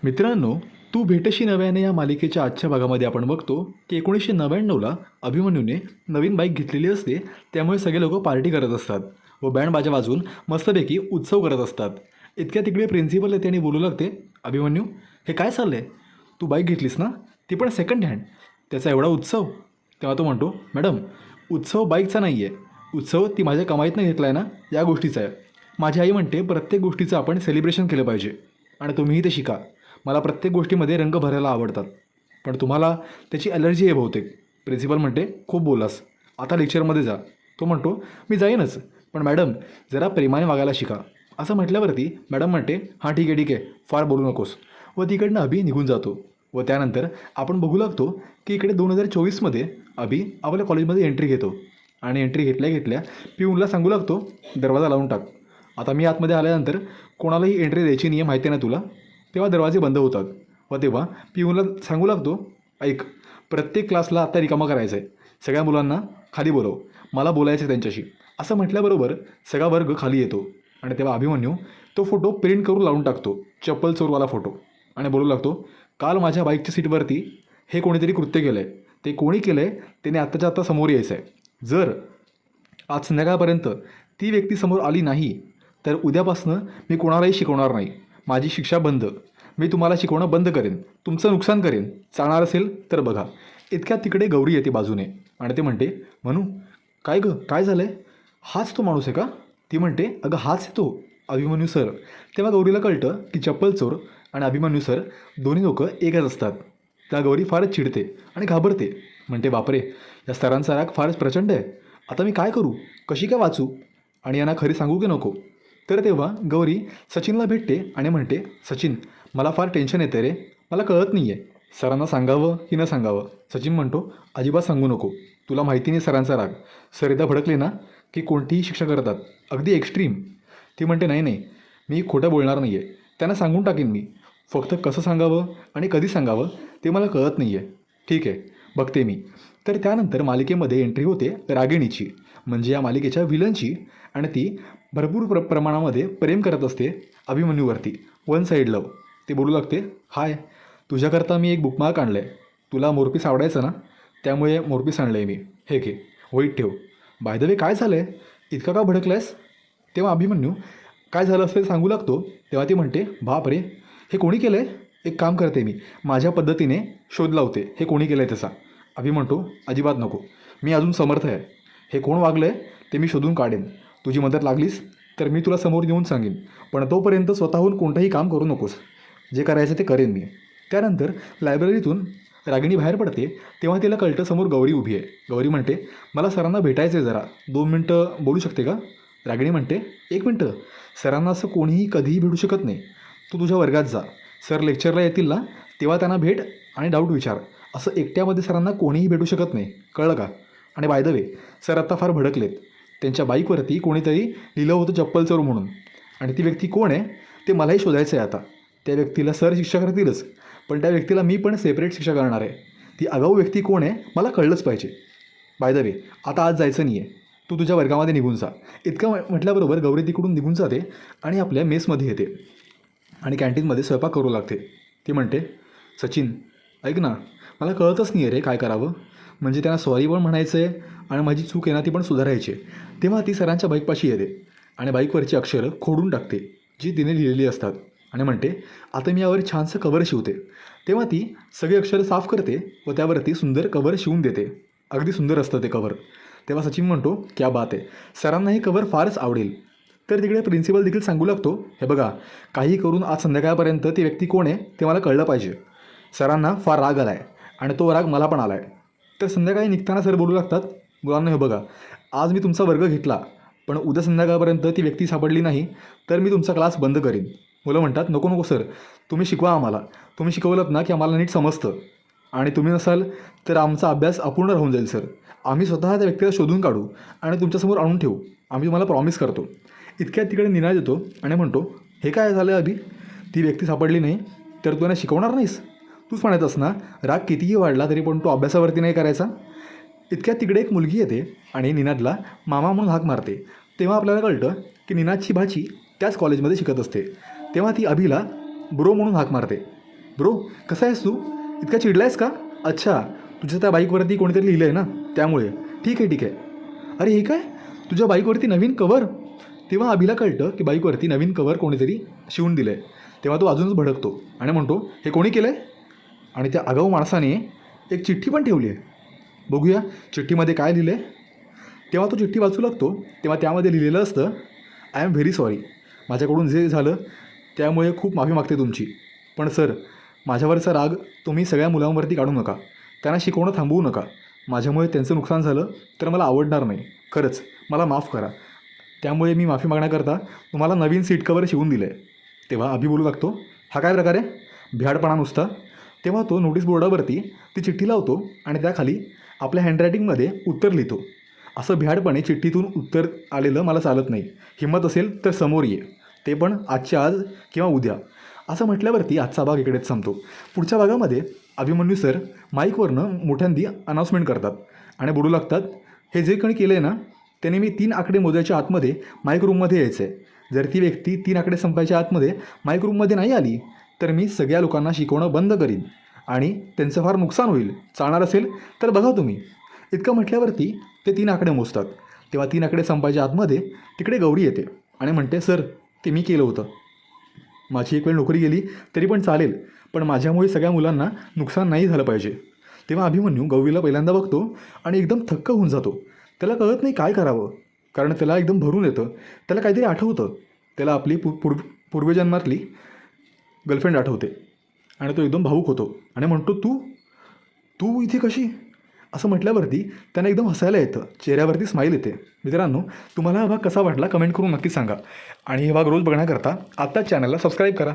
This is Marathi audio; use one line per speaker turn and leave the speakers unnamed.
मित्रांनो, तू भेटशी नव्याने या मालिकेच्या आजच्या भागामध्ये आपण बघतो की 1999ला अभिमन्यूने नवीन बाईक घेतलेली असते. त्यामुळे सगळे लोक पार्टी करत असतात व बँड बाजा वाजवून मस्तपैकी उत्सव करत असतात. इतक्या तिकडे प्रिन्सिपल येते आणि बोलू लागते, अभिमन्यू हे काय चाललं आहे? तू बाईक घेतलीस ना, ती पण सेकंड हँड, त्याचा एवढा उत्सव? तेव्हा तो म्हणतो, मॅडम उत्सव बाईकचा नाही आहे, उत्सव ती माझ्या कमाईतनं घेतला आहे ना, या गोष्टीचा आहे. माझी आई म्हणते प्रत्येक गोष्टीचं आपण सेलिब्रेशन केलं पाहिजे आणि तुम्हीही ते शिका. मला प्रत्येक गोष्टीमध्ये रंग भरायला आवडतात, पण तुम्हाला त्याची ॲलर्जी आहे बहुतेक. प्रिन्सिपल म्हणते, खूप बोलास, आता लेक्चरमध्ये जा. तो म्हणतो, मी जाईनच, पण मॅडम जरा प्रेमाने वागायला शिका. असं म्हटल्यावरती मॅडम म्हणते, हां ठीक आहे ठीक आहे, फार बोलू नकोस. व तिकडनं अभि निघून जातो. व त्यानंतर आपण बघू लागतो की इकडे 2024मध्ये अभि आपल्या कॉलेजमध्ये एंट्री घेतो आणि एंट्री घेतल्या घेतल्या पिऊनला सांगू लागतो, दरवाजा लावून टाक. आता मी आतमध्ये आल्यानंतर कोणालाही एंट्री द्यायची नाही आहे, माहिती आहे ना तुला. तेव्हा दरवाजे बंद होतात व तेव्हा पिऊनला सांगू लागतो, ऐक, प्रत्येक क्लासला आत्ता रिकामा करायचं आहे, सगळ्या मुलांना खाली बोलव, मला बोलायचं आहे त्यांच्याशी. असं म्हटल्याबरोबर सगळा वर्ग खाली येतो आणि तेव्हा अभिमन्यू तो फोटो प्रिंट करून लावून टाकतो, चप्पल चोरवाला फोटो, आणि बोलू लागतो, काल माझ्या बाईकच्या सीटवरती हे कोणीतरी कृत्य केलं आहे, ते कोणी केलं आहे त्याने आत्ताच्या आत्ता समोर यायचं आहे. जर आज संध्याकाळपर्यंत ती व्यक्ती समोर आली नाही तर उद्यापासनं मी कोणालाही शिकवणार नाही, माझी शिक्षा बंद, मी तुम्हाला शिकवणं बंद करेन, तुमचं नुकसान करेन, चालणार असेल तर बघा. इतक्यात तिकडे गौरी येते बाजूने आणि ते म्हणते, म्हणू काय गं, काय झालं आहे? हाच तो माणूस आहे का? ती म्हणते, अगं हाच आहे तो, अभिमन्यू सर. तेव्हा गौरीला कळतं की चप्पल चोर आणि अभिमन्यू सर दोन्ही लोकं एकच असतात. त्या गौरी फारच चिडते आणि घाबरते, म्हणते, बापरे, या सरांचा राग फारच प्रचंड आहे, आता मी काय करू, कशी काय वाचू, आणि यांना खरी सांगू की नको? तर तेव्हा गौरी सचिनला भेटते आणि म्हणते, सचिन मला फार टेन्शन येते रे, मला कळत नाही आहे, सरांना सांगावं की न सांगावं. सचिन म्हणतो, अजिबात सांगू नको, तुला माहिती नाही सरांचा राग, सर एकदा भडकले ना की कोणतीही शिक्षा करतात, अगदी एक्स्ट्रीम. ती म्हणते, नाही नाही, मी खोटं बोलणार नाही आहे, त्यांना सांगून टाकीन मी, फक्त कसं सांगावं आणि कधी सांगावं ते मला कळत नाही आहे. ठीक आहे, बघते मी. तर त्यानंतर मालिकेमध्ये एंट्री होते रागिणीची, म्हणजे या मालिकेच्या विलनची, आणि ती भरपूर प्रमाणामध्ये प्रेम करत असते अभिमन्यूवरती, वन साईड लव. ती बोलू लागते, हाय, तुझ्याकरता मी एक बुकमार्क आणलं आहे, तुला मोरपीस आवडायचं ना, त्यामुळे मोरपीस आणलं आहे मी, हे घे, होईट ठेव. बाय द वे काय झालं आहे, इतका का भडकला आहेस? तेव्हा अभिमन्यू काय झालं असं सांगू लागतो. तेव्हा ती म्हणते, बाप रे, हे कोणी केलं आहे? एक काम करते मी, माझ्या पद्धतीने शोध लावते, हे कोणी केलं आहे तसा. अभि म्हणतो, अजिबात नको, मी अजून समर्थ आहे, हे कोण वागलं आहे ते मी शोधून काढेन, तुझी मदत लागलीस तर मी तुला समोर येऊन सांगेन, पण तोपर्यंत स्वतःहून कोणतंही काम करू नकोस, जे करायचं ते करेन मी. त्यानंतर लायब्ररीतून रागिणी बाहेर पडते. तेव्हा तिला कळतं समोर गौरी उभी आहे. गौरी म्हणते, मला सरांना भेटायचं आहे, जरा 2 मिनटं बोलू शकते का? रागिणी म्हणते, 1 मिनटं, सरांना असं कोणीही कधीही भेटू शकत नाही, तू तुझ्या वर्गात जा, सर लेक्चरला येतील ना तेव्हा त्यांना भेट आणि डाऊट विचार, असं एकट्यामध्ये सरांना कोणीही भेटू शकत नाही, कळलं का? आणि बाय द वे, सर आत्ता फार भडकलेत, त्यांच्या बाईकवरती कोणीतरी लिहिलं होतं चप्पल चोर म्हणून, आणि ती व्यक्ती कोण आहे ते मलाही शोधायचं आहे. आता त्या व्यक्तीला सर शिक्षा करतीलच, पण त्या व्यक्तीला मी पण सेपरेट शिक्षा करणार आहे. ती आगाऊ व्यक्ती कोण आहे मला कळलंच पाहिजे. बाय द वे, आता आज जायचं नाही आहे, तू तुझ्या वर्गामध्ये निघून जा. इतकं म्हटल्याबरोबर गौरी तिकडून निघून जाते आणि आपल्या मेसमध्ये येते आणि कॅन्टीनमध्ये स्वयंपाक करू लागते. ती म्हणते, सचिन ऐक ना, मला कळतच नाही आहे रे काय करावं, म्हणजे त्यांना सॉरी पण म्हणायचं आहे आणि माझी चूक आहे ना ती पण सुधारायची आहे. तेव्हा ती सरांच्या बाईकपाशी येते आणि बाईकवरची अक्षरं खोडून टाकते जी तिने लिहिलेली असतात आणि म्हणते, आता मी यावर छानसं कवर शिवते. तेव्हा ती सगळी अक्षरं साफ करते व त्यावरती सुंदर कवर शिवून देते. अगदी सुंदर असतं ते कवर. तेव्हा सचिन म्हणतो, क्या बात आहे, सरांना हे कवर फारच आवडेल. तर तिकडे प्रिन्सिपल देखील सांगू लागतो, हे बघा, काही करून आज संध्याकाळपर्यंत ती व्यक्ती कोण आहे ते मला कळलं पाहिजे, सरांना फार राग आला आहे आणि तो राग मला पण आला आहे. तर संध्याकाळी निघताना सर बोलू लागतात, मुलांना हे बघा, आज मी तुमचा वर्ग घेतला, पण उद्या संध्याकाळपर्यंत ती व्यक्ती सापडली नाही तर मी तुमचा क्लास बंद करीन. मुलं म्हणतात, नको नको सर, तुम्ही शिकवा आम्हाला, तुम्ही शिकवलं ना की आम्हाला नीट समजतं, आणि तुम्ही नसाल तर आमचा अभ्यास अपूर्ण राहून जाईल सर, आम्ही स्वतः त्या व्यक्तीला शोधून काढू आणि तुमच्यासमोर आणून ठेवू, आम्ही तुम्हाला प्रॉमिस करतो. इतक्यात तिकडे निनाद येतो आणि म्हणतो, हे काय झालं अभि, ती व्यक्ती सापडली नाही तर तू यांना शिकवणार नाहीस? तूच म्हणायचंस ना, राग कितीही वाढला तरी पण तो अभ्यासावरती नाही करायचा. इतक्यात तिकडे एक मुलगी येते आणि निनादला मामा म्हणून हाक मारते. तेव्हा आपल्याला कळतं की निनादची भाची त्याच कॉलेजमध्ये शिकत असते. तेव्हा ती अभिला ब्रो म्हणून हाक मारते. ब्रो कसा आहेस तू? इतका चिडला आहेस का? अच्छा, तुझ्या त्या बाईकवरती कोणीतरी लिहिलं आहे ना, त्यामुळे. ठीक आहे ठीक आहे. अरे हे काय, तुझ्या बाईकवरती नवीन कवर? तेव्हा अभिला कळतं की बाईकवरती नवीन कवर कोणीतरी शिवून दिलं आहे. तेव्हा तो अजूनच भडकतो आणि म्हणतो, हे कोणी केलं आहे? आणि त्या आगाऊ माणसाने एक चिठ्ठी पण ठेवली आहे. बघूया चिठ्ठीमध्ये काय लिहिलं आहे. तेव्हा तो चिठ्ठी वाचू लागतो. तेव्हा त्यामध्ये लिहिलेलं असतं, आय एम व्हेरी सॉरी. माझ्याकडून जे झालं त्यामुळे खूप माफी मागते तुमची. पण सर, माझ्यावरचा राग तुम्ही सगळ्या मुलांवरती काढू नका. त्यांना शिकवणं थांबवू नका. माझ्यामुळे त्यांचं नुकसान झालं तर मला आवडणार नाही. खरंच मला माफ करा. त्यामुळे मी माफी मागण्याकरता तुम्हाला नवीन सीट कवर शिवून दिलं आहे. तेव्हा अभि बोलू लागतो, हा काय प्रकार आहे? भ्याडपणा नुसता. तेव्हा तो नोटीस बोर्डावरती ती चिठ्ठी लावतो आणि त्याखाली आपल्या हँडरायटिंगमध्ये उत्तर लिहितो. असं भ्याडपणे चिठ्ठीतून उत्तर आलेलं मला चालत नाही. हिंमत असेल तर समोर ये, ते पण आजच्या आज किंवा उद्या. असं म्हटल्यावरती आजचा भाग इकडेच संपतो. पुढच्या भागामध्ये अभिमन्यू सर माईकवरनं मोठ्यांदी अनाऊन्समेंट करतात आणि बोलू लागतात, हे जे कोणी केलं आहे ना, त्याने मी 3 आकडे मोजायच्या आतमध्ये माईक रूममध्ये यायचं आहे. जर ती व्यक्ती 3 आकडे संपायच्या आतमध्ये माईक रूममध्ये नाही आली तर मी सगळ्या लोकांना शिकवणं बंद करीन आणि त्यांचं फार नुकसान होईल. चालणार असेल तर बघा तुम्ही. इतकं म्हटल्यावरती ते 3 आकडे मोजतात. तेव्हा 3 आकडे संपायच्या आतमध्ये तिकडे गौरी येते आणि म्हणते, सर ते मी केलं होतं. माझी एक वेळ नोकरी गेली तरी पण चालेल, पण माझ्यामुळे सगळ्या मुलांना नुकसान नाही झालं पाहिजे. तेव्हा अभिमन्यू गौरीला पहिल्यांदा बघतो आणि एकदम थक्क होऊन जातो. त्याला कळत नाही काय करावं, कारण त्याला एकदम भरून येतं. त्याला काहीतरी आठवतं. त्याला आपली पूर्वजन्मातली गर्लफ्रेंड आठवते आणि तो एकदम भावूक होतो आणि म्हणतो, तू तू इथे कशी? असं म्हटल्यावरती त्यांना एकदम हसायला येतं. चेहऱ्यावरती स्माईल येते. मित्रांनो, तुम्हाला हा भाग कसा वाटला कमेंट करून नक्की सांगा. आणि हे भाग रोज बघण्याकरता आत्ताच चॅनलला सबस्क्राईब करा.